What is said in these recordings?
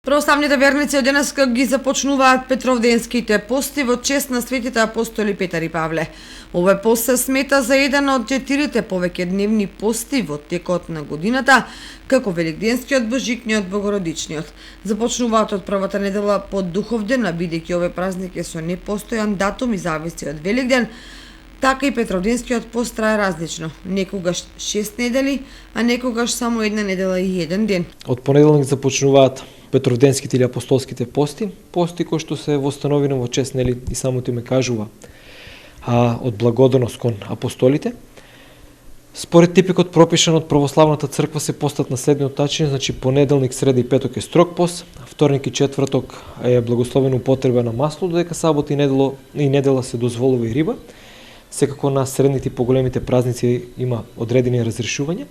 Православните верници од денеска ги започнуваат Петровденските пости во чест на светите апостоли Петар и Павле. Овој пост се смета за еден од 4 повеќедневни пости во текот на годината, како Великденскиот, Божикниот, Богородичниот. Започнуваат од првата недела под Духовден, а бидејќи овој празник е со непостојан датум и зависи од Великден, така и Петровденскиот пост трае различно. Некогаш 6 недели, а некогаш само една недела и еден ден. Од понеделник започнуваат Петровденските или апостолските пости кои што се востановени во чест, нели, и самото име кажува, од благодарност кон апостолите. Според типикот пропишан од православната црква се постат на следниот начин, значи понеделник, среда и петок е строг пост, вторник и четврток е благословена употреба на масло, додека сабота и недела се дозволува и риба. Секако на средните и поголемите празници има одредени разрешувања.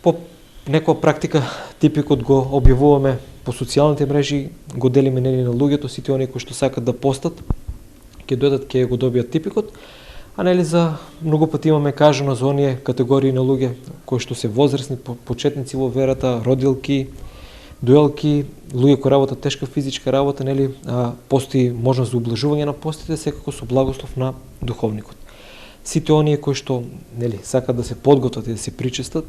По некоја практика типикот го објавуваме по социјалните мрежи, го делиме нели на луѓето, сите оние кои што сакат да постат, ќе дојдат, ќе го добијат типикот, а нели за многу пати имаме кажано за оние категории на луѓе кои што се возрастни, почетници во верата, родилки, доелки, луѓе кои работат тешка физичка работа, нели, постои можност за ублажување на постите, секако со благослов на духовникот. Сите оние кои што, нели, сакат да се подготват и да се причестат,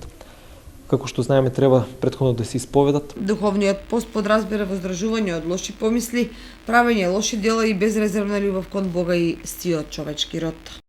како што знаеме, треба претходно да се исповедат. Духовниот пост подразбира воздржување од лоши помисли, правење лоши дела и безрезервна љубов кон Бога и сиот човечки род.